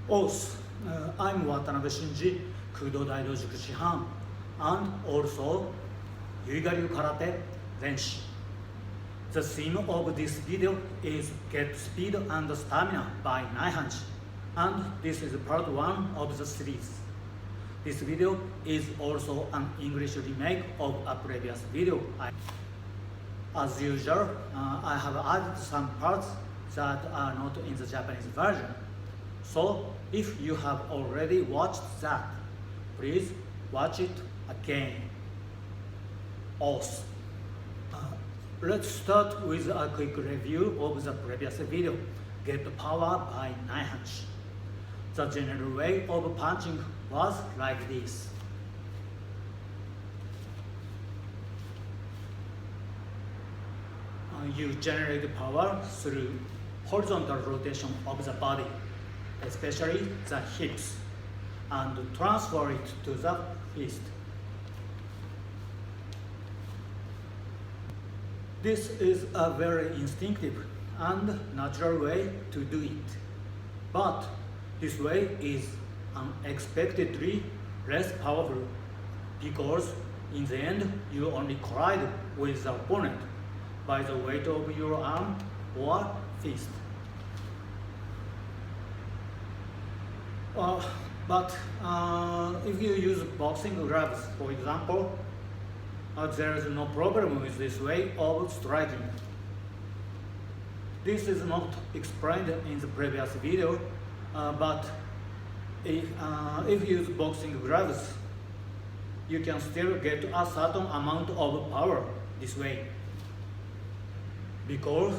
Also, I'm Watanabe Shinji, Kudo Daido Juku Shihan, and also Yuigaryu Karate Renshi. The theme of this video is Get Speed and Stamina by Naihanchi, and this is part 1 of the series. This video is also an English remake of a previous video. As usual, I have added some parts that are not in the Japanese version. So, if you have already watched that, please watch it again. Also, let's start with a quick review of the previous video, Get Power by Naihanchi. The general way of punching was like this. You generate power through horizontal rotation of the body, especially the hips, and transfer it to the fist. This is a very instinctive and natural way to do it, but this way is unexpectedly less powerful because in the end you only collide with the opponent by the weight of your arm or fist. But if you use boxing gloves, for example, there is no problem with this way of striking. This is not explained in the previous video, but if you use boxing gloves, you can still get a certain amount of power this way, because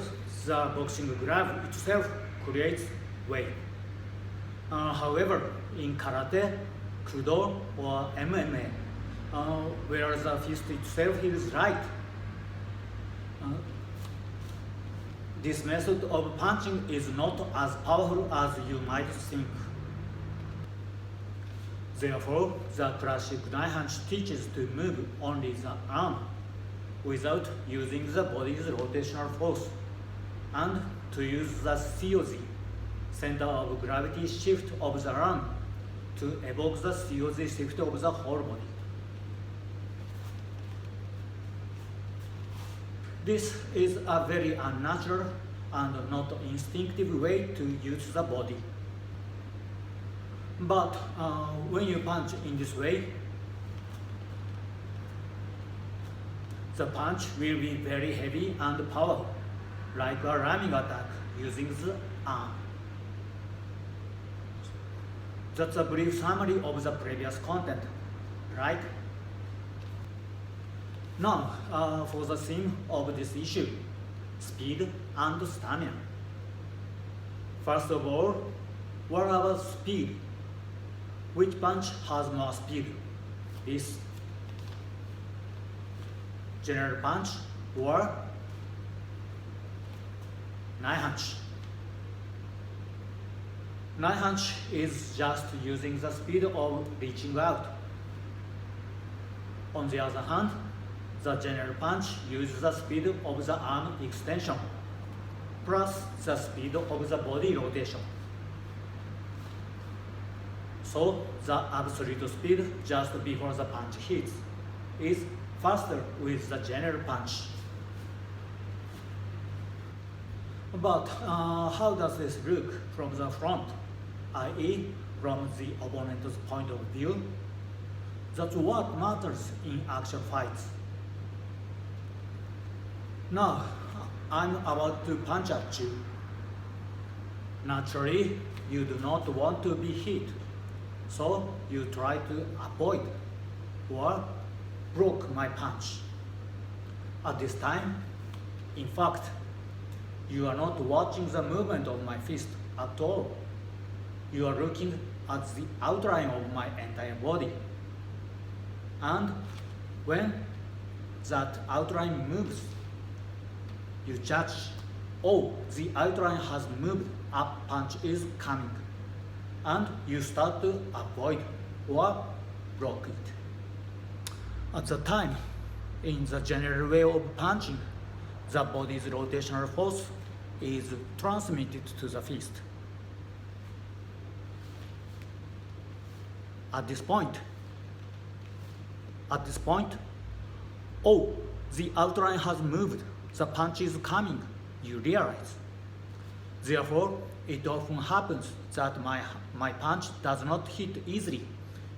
the boxing glove itself creates weight. However, in karate, kudo, or MMA, where the fist itself is light, this method of punching is not as powerful as you might think. Therefore, the classic Naihanchi teaches to move only the arm without using the body's rotational force, and to use the COZ, center of gravity shift of the arm, to evoke the COZ shift of the whole body. This is a very unnatural and not instinctive way to use the body. But when you punch in this way, the punch will be very heavy and powerful, like a ramming attack using the arm. That's a brief summary of the previous content, right? Now, for the theme of this issue, speed and stamina. First of all, what about speed? Which punch has more speed? This general punch or Naihanchi? Naihanchi is just using the speed of reaching out. On the other hand, the general punch uses the speed of the arm extension plus the speed of the body rotation. So the absolute speed just before the punch hits is faster with the general punch. But how does this look from the front, i.e. from the opponent's point of view? That's what matters in actual fights. Now, I'm about to punch at you. Naturally, you do not want to be hit, so you try to avoid or block my punch. At this time, in fact, you are not watching the movement of my fist at all. You are looking at the outline of my entire body. And when that outline moves, you judge, oh, the outline has moved, a punch is coming. And you start to avoid or block it. At the time, in the general way of punching, the body's rotational force is transmitted to the fist. at this point. At this point, oh, the outline has moved, the punch is coming, you realize. Therefore, it often happens that my punch does not hit easily,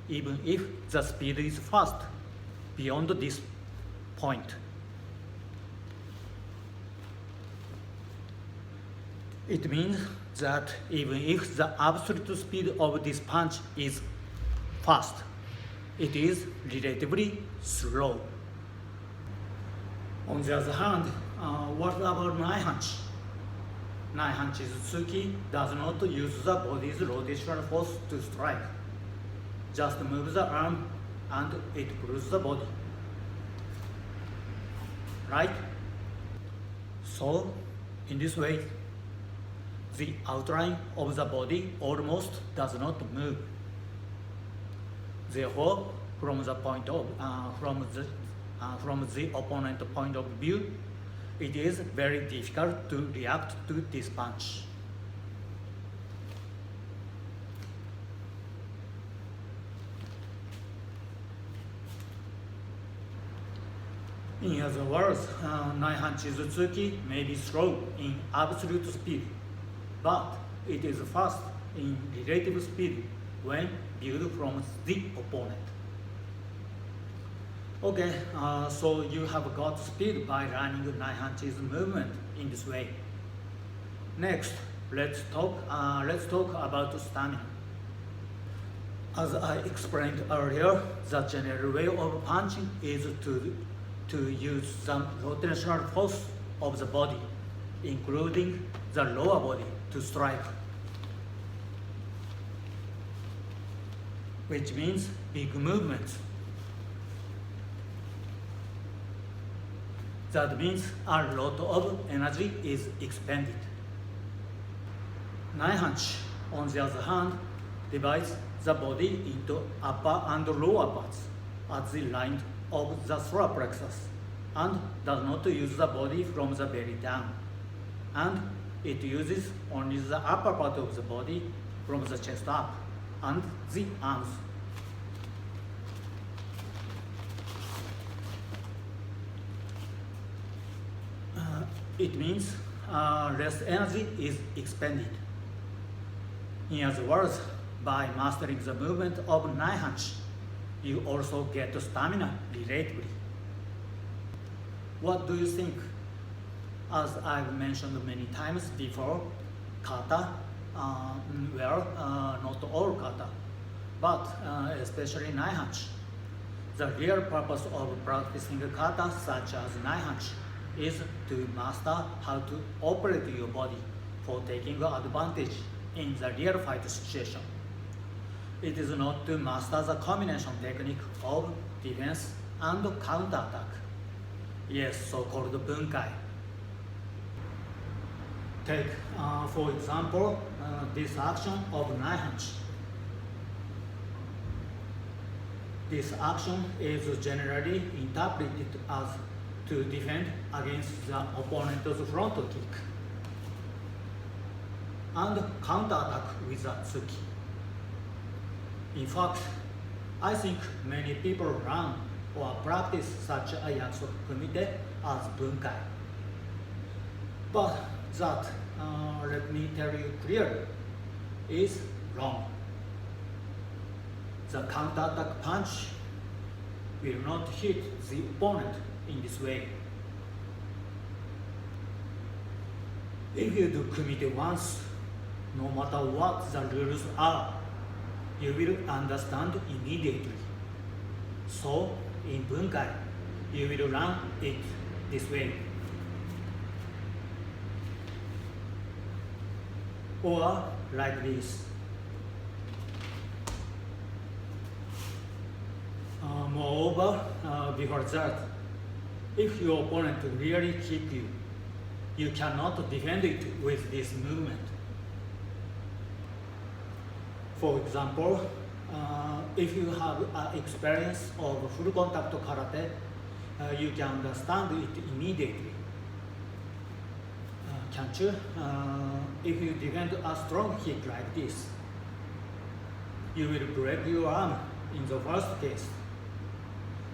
even if the speed is fast, beyond this point. It means that even if the absolute speed of this punch is fast, it is relatively slow. On the other hand, what about Naihanchi? Naihanchi's tsuki does not use the body's rotational force to strike. Just move the arm and it pulls the body. Right? So, in this way, the outline of the body almost does not move. Therefore, from the opponent point of view, it is very difficult to react to this punch. In other words, Naihanchi's tsuki may be slow in absolute speed, but it is fast in relative speed when viewed from the opponent. Okay, so you have got speed by learning Naihanchi's movement in this way. Next, let's talk about stamina. As I explained earlier, the general way of punching is to use some rotational force of the body, including the lower body, to strike, which means big movements. That means a lot of energy is expended. Naihanchi, on the other hand, divides the body into upper and lower parts at the line of the solar plexus and does not use the body from the belly down. And it uses only the upper part of the body from the chest up and the arms. It means less energy is expended. In other words, by mastering the movement of Naihanchi, you also get stamina relatively. What do you think? As I've mentioned many times before, kata, not all kata, but especially Naihanchi. The real purpose of practicing kata such as Naihanchi is to master how to operate your body for taking advantage in the real fight situation. It is not to master the combination technique of defense and counterattack. Yes, so-called bunkai. Take, for example, this action of Naihanchi. This action is generally interpreted as to defend against the opponent's front kick and counterattack with a tsuki. In fact, I think many people run or practice such a yakusoku kumite as bunkai. But that, let me tell you clearly, is wrong. The counterattack punch will not hit the opponent in this way. If you do kumite once, no matter what the rules are, you will understand immediately. So, in bunkai, you will learn it this way. Or like this. Moreover, before that, if your opponent really kick you, you cannot defend it with this movement. For example, if you have experience of full contact karate, you can understand it immediately. Can't you? If you defend a strong kick like this, you will break your arm in the first case.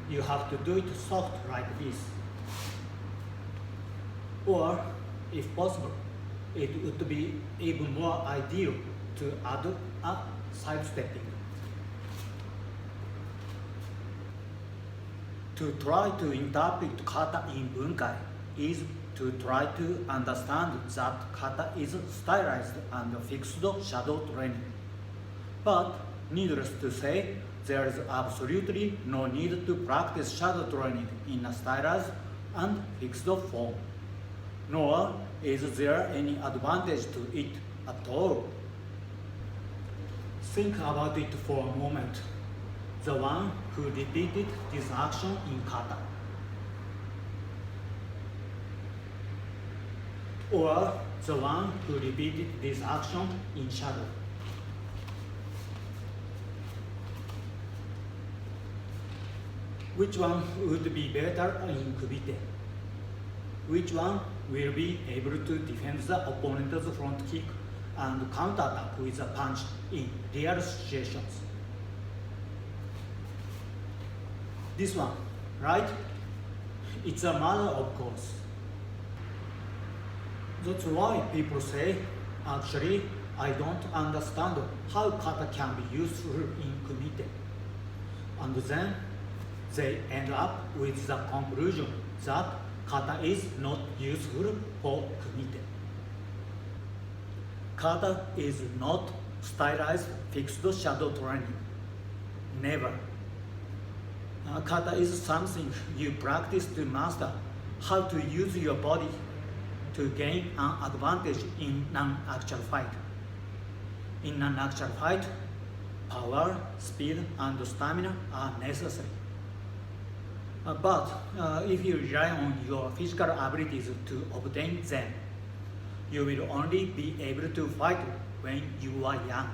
You have to do it soft like this. Or, if possible, it would be even more ideal to add a sidestepping. To try to interpret kata in bunkai is to try to understand that kata is stylized and fixed shadow training. But needless to say, there is absolutely no need to practice shadow training in a stylized and fixed form. Nor is there any advantage to it at all. Think about it for a moment. The one who repeated this action in kata. Or the one who repeated this action in shadow. Which one would be better in kumite? Which one will be able to defend the opponent's front kick and counterattack with a punch in real situations? This one, right? It's a matter of course. That's why people say, actually, I don't understand how kata can be useful in kumite. And then they end up with the conclusion that kata is not useful for kumite. Kata is not stylized fixed shadow training. Never. Kata is something you practice to master how to use your body to gain an advantage in an actual fight. In an actual fight, power, speed, and stamina are necessary. But if you rely on your physical abilities to obtain them, you will only be able to fight when you are young.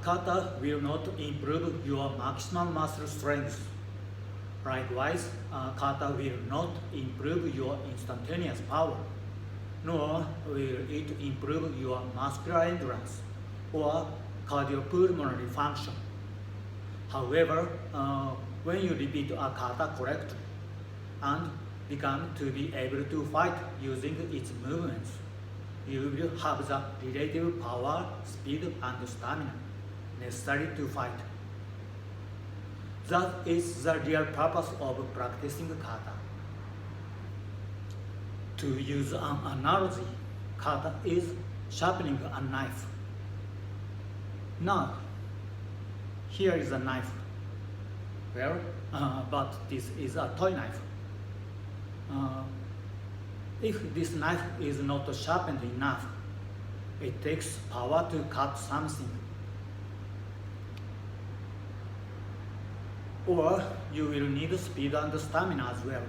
Kata will not improve your maximum muscle strength. Likewise, kata will not improve your instantaneous power, nor will it improve your muscular endurance or cardiopulmonary function. However, when you repeat a kata correctly and become to be able to fight using its movements, you will have the relative power, speed, and stamina necessary to fight. That is the real purpose of practicing kata. To use an analogy, kata is sharpening a knife. Now, here is a knife. Well, but this is a toy knife. If this knife is not sharpened enough, it takes power to cut something. Or you will need speed and stamina as well.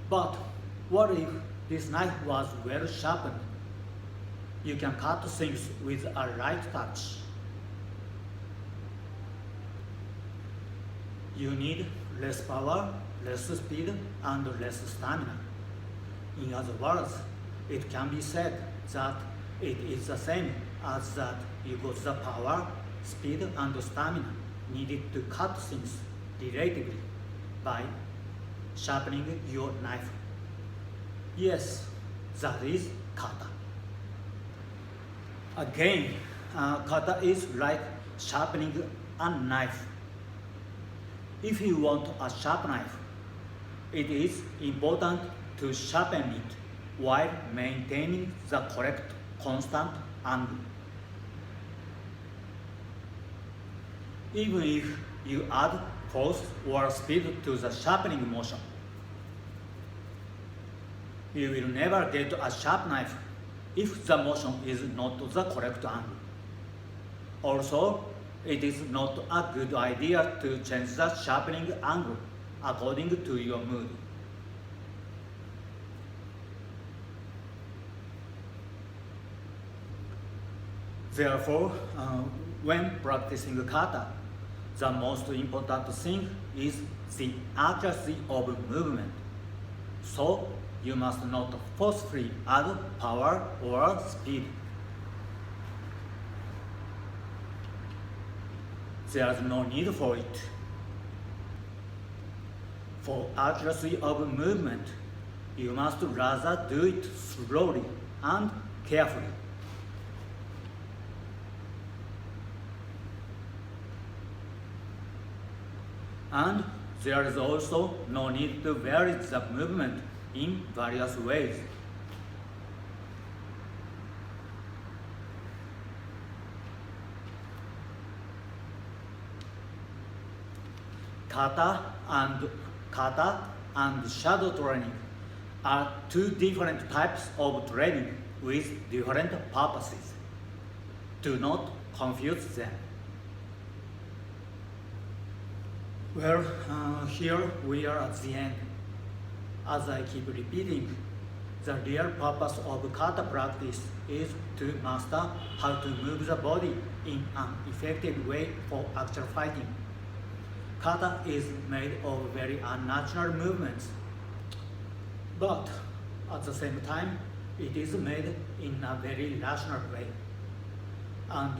But what if this knife was well sharpened? You can cut things with a light touch. You need less power, less speed, and less stamina. In other words, it can be said that it is the same as that you got the power, speed, and stamina needed to cut things relatively by sharpening your knife. Yes, that is kata. Again, kata is like sharpening a knife. If you want a sharp knife, it is important to sharpen it while maintaining the correct constant angle. Even if you add force or speed to the sharpening motion, you will never get a sharp knife if the motion is not the correct angle. Also, it is not a good idea to change the sharpening angle according to your mood. Therefore, when practicing kata, the most important thing is the accuracy of movement. So you must not forcefully add power or speed. There is no need for it. For accuracy of movement, you must rather do it slowly and carefully. And there is also no need to vary the movement in various ways. Kata and shadow training are two different types of training with different purposes. Do not confuse them. Well, here we are at the end. As I keep repeating, the real purpose of kata practice is to master how to move the body in an effective way for actual fighting. Kata is made of very unnatural movements, but at the same time, it is made in a very rational way. And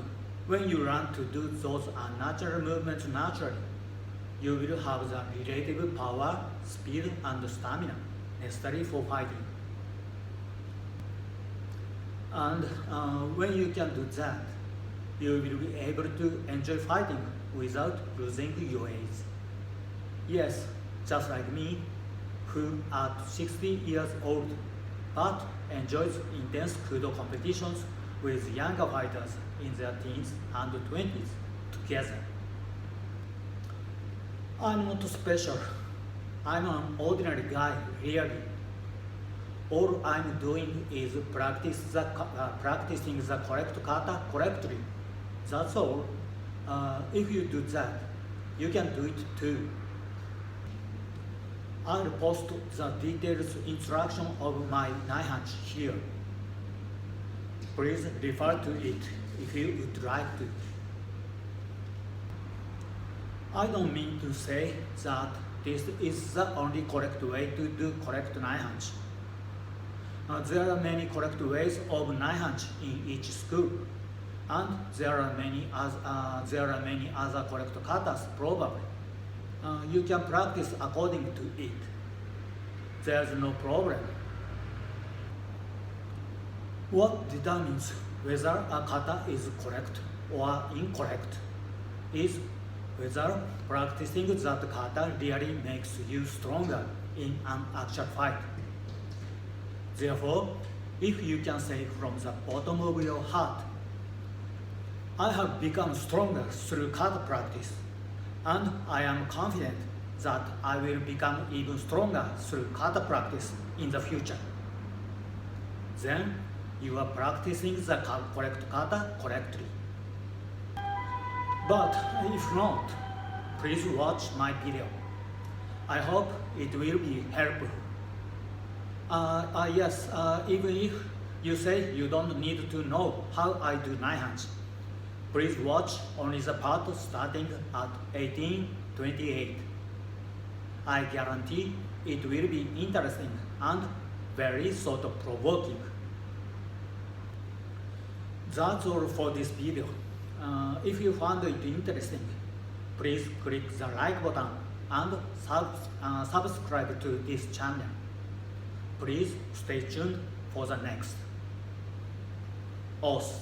when you learn to do those unnatural movements naturally, you will have the relative power, speed, and stamina necessary for fighting. And when you can do that, you will be able to enjoy fighting without losing your age. Yes, just like me, who at 60 years old, but enjoys intense kudo competitions with younger fighters in their teens and 20s together. I'm not special. I'm an ordinary guy, really. All I'm doing is practicing the correct kata correctly. That's all. If you do that, you can do it too. I'll post the detailed instruction of my Naihanchi here. Please refer to it if you would like to. I don't mean to say that this is the only correct way to do correct Naihanchi. There are many correct ways of Naihanchi in each school, and there are many other correct katas probably. You can practice according to it. There's no problem. What determines whether a kata is correct or incorrect is whether practicing that kata really makes you stronger in an actual fight. Therefore, if you can say from the bottom of your heart, I have become stronger through kata practice, and I am confident that I will become even stronger through kata practice in the future, then you are practicing the correct kata correctly. But if not, please watch my video. I hope it will be helpful. Yes, even if you say you don't need to know how I do Naihanchi, please watch only the part starting at 18:28. I guarantee it will be interesting and very thought-provoking. That's all for this video. If you found it interesting, please click the like button and subscribe to this channel. Please stay tuned for the next. Os.